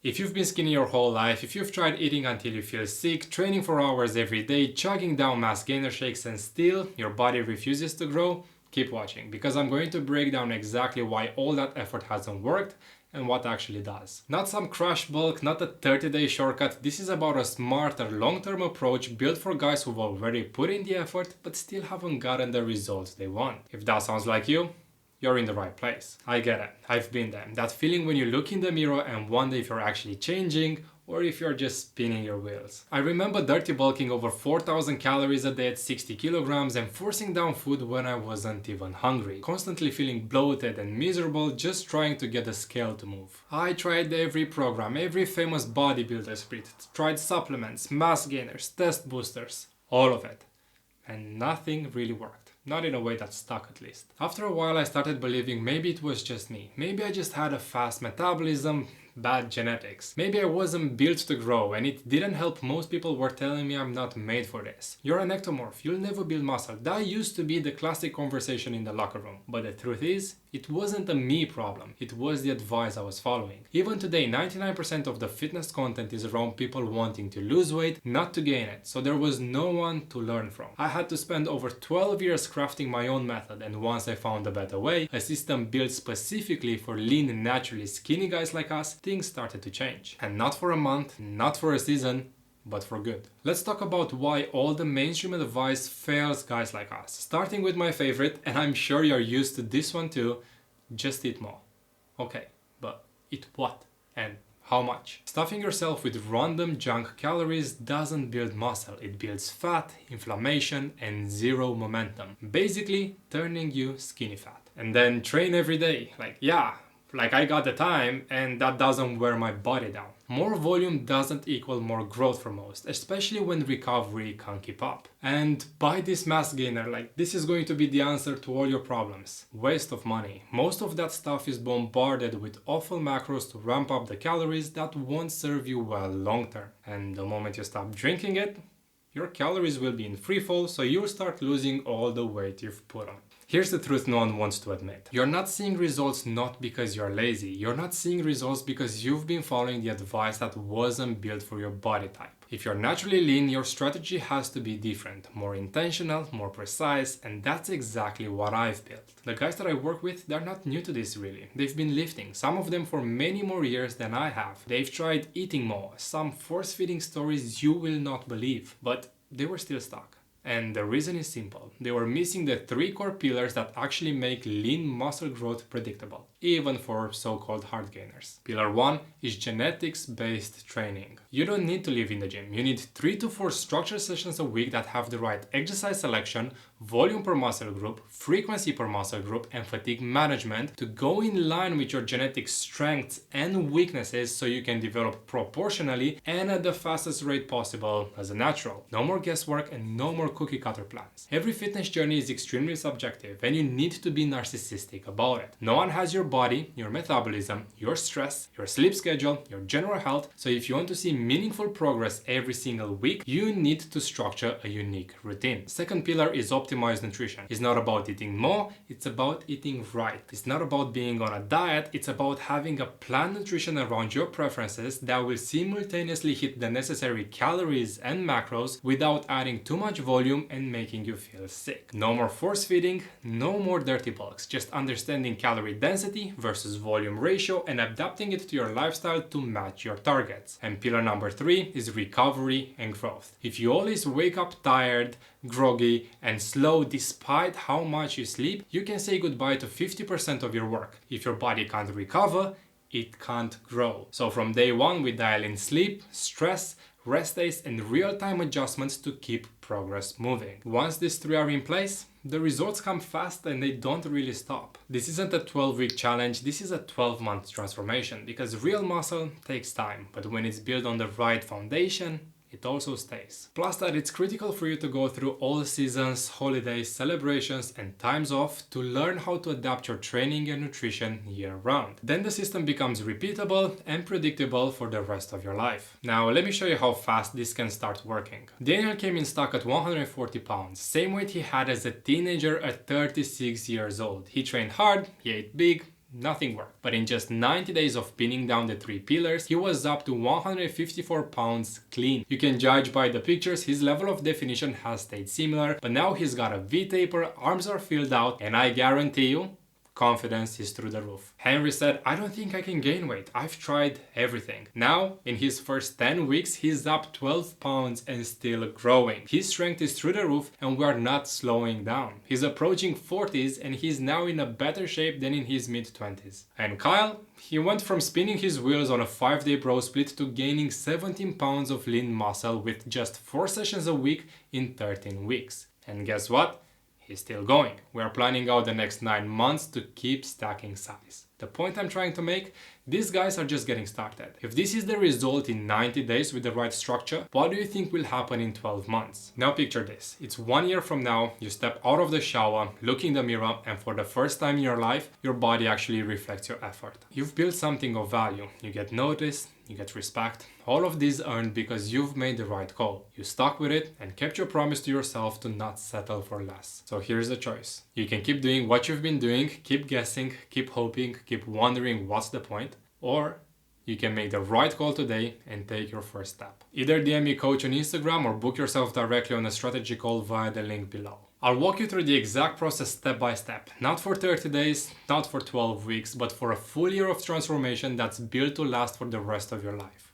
If you've been skinny your whole life, if you've tried eating until you feel sick, training for hours every day, chugging down mass gainer shakes and still your body refuses to grow, keep watching because I'm going to break down exactly why all that effort hasn't worked and what actually does. Not some crash bulk, not a 30-day shortcut, this is about a smarter long-term approach built for guys who've already put in the effort but still haven't gotten the results they want. If that sounds like you, you're in the right place. I get it. I've been there. That feeling when you look in the mirror and wonder if you're actually changing or if you're just spinning your wheels. I remember dirty bulking over 4,000 calories a day at 60 kilograms and forcing down food when I wasn't even hungry. Constantly feeling bloated and miserable just trying to get the scale to move. I tried every program, every famous bodybuilder split, tried supplements, mass gainers, test boosters, all of it. And nothing really worked. Not in a way that stuck at least. After a while I started believing maybe it was just me. Maybe I just had a fast metabolism, bad genetics. Maybe I wasn't built to grow and it didn't help. Most people were telling me I'm not made for this. You're an ectomorph, you'll never build muscle. That used to be the classic conversation in the locker room. But the truth is, it wasn't a me problem, it was the advice I was following. Even today, 99% of the fitness content is around people wanting to lose weight, not to gain it, so there was no one to learn from. I had to spend over 12 years crafting my own method, and once I found a better way, a system built specifically for lean, naturally skinny guys like us, things started to change. And not for a month, not for a season, but for good. Let's talk about why all the mainstream advice fails guys like us. Starting with my favorite, and I'm sure you're used to this one too, just eat more. Okay, but eat what? And how much? Stuffing yourself with random junk calories doesn't build muscle, it builds fat, inflammation, and zero momentum. Basically, turning you skinny fat. And then train every day. Like I got the time and that doesn't wear my body down. More volume doesn't equal more growth for most, especially when recovery can't keep up. And buy this mass gainer, like this is going to be the answer to all your problems. Waste of money. Most of that stuff is bombarded with awful macros to ramp up the calories that won't serve you well long term. And the moment you stop drinking it, your calories will be in free fall, so you'll start losing all the weight you've put on. Here's the truth no one wants to admit. You're not seeing results not because you're lazy. You're not seeing results because you've been following the advice that wasn't built for your body type. If you're naturally lean, your strategy has to be different, more intentional, more precise, and that's exactly what I've built. The guys that I work with, they're not new to this really. They've been lifting, some of them for many more years than I have. They've tried eating more, some force-feeding stories you will not believe, but they were still stuck. And the reason is simple. They were missing the 3 core pillars that actually make lean muscle growth predictable, even for so-called hard gainers. Pillar 1 is genetics-based training. You don't need to live in the gym. You need 3 to 4 structured sessions a week that have the right exercise selection, volume per muscle group, frequency per muscle group, and fatigue management to go in line with your genetic strengths and weaknesses so you can develop proportionally and at the fastest rate possible as a natural. No more guesswork and no more cookie cutter plans. Every fitness journey is extremely subjective and you need to be narcissistic about it. No one has your body, your metabolism, your stress, your sleep schedule, your general health, so if you want to see meaningful progress every single week, you need to structure a unique routine. Second pillar is optimized nutrition. It's not about eating more, it's about eating right. It's not about being on a diet, it's about having a planned nutrition around your preferences that will simultaneously hit the necessary calories and macros without adding too much volume and making you feel sick. No more force feeding, no more dirty bulks, just understanding calorie density versus volume ratio and adapting it to your lifestyle to match your targets. And pillar number 3 is recovery and growth. If you always wake up tired, groggy, and slow despite how much you sleep, you can say goodbye to 50% of your work. If your body can't recover, it can't grow. So from day 1 we dial in sleep, stress, rest days, and real-time adjustments to keep progress moving. Once these 3 are in place, the results come fast and they don't really stop. This isn't a 12-week challenge, this is a 12-month transformation because real muscle takes time, but when it's built on the right foundation, it also stays. Plus that it's critical for you to go through all seasons, holidays, celebrations and times off to learn how to adapt your training and nutrition year round. Then the system becomes repeatable and predictable for the rest of your life. Now let me show you how fast this can start working. Daniel came in stock at 140 pounds, same weight he had as a teenager at 36 years old. He trained hard, he ate big, nothing worked. But in just 90 days of pinning down the 3 pillars, he was up to 154 pounds clean. You can judge by the pictures, his level of definition has stayed similar, but now he's got a V-taper, arms are filled out, and I guarantee you, confidence is through the roof. Henry said, I don't think I can gain weight. I've tried everything. Now, in his first 10 weeks, he's up 12 pounds and still growing. His strength is through the roof and we are not slowing down. He's approaching 40s and he's now in a better shape than in his mid-20s. And Kyle, he went from spinning his wheels on a 5-day bro split to gaining 17 pounds of lean muscle with just 4 sessions a week in 13 weeks. And guess what? He's still going. We are planning out the next 9 months to keep stacking size. The point I'm trying to make, these guys are just getting started. If this is the result in 90 days with the right structure, what do you think will happen in 12 months? Now picture this. It's 1 year from now, you step out of the shower, look in the mirror, and for the first time in your life, your body actually reflects your effort. You've built something of value. You get noticed, you get respect. All of this earned because you've made the right call. You stuck with it and kept your promise to yourself to not settle for less. So here's the choice. You can keep doing what you've been doing, keep guessing, keep hoping, keep wondering what's the point, or you can make the right call today and take your first step. Either DM me coach on Instagram or book yourself directly on a strategy call via the link below. I'll walk you through the exact process step by step, not for 30 days, not for 12 weeks, but for a full year of transformation that's built to last for the rest of your life.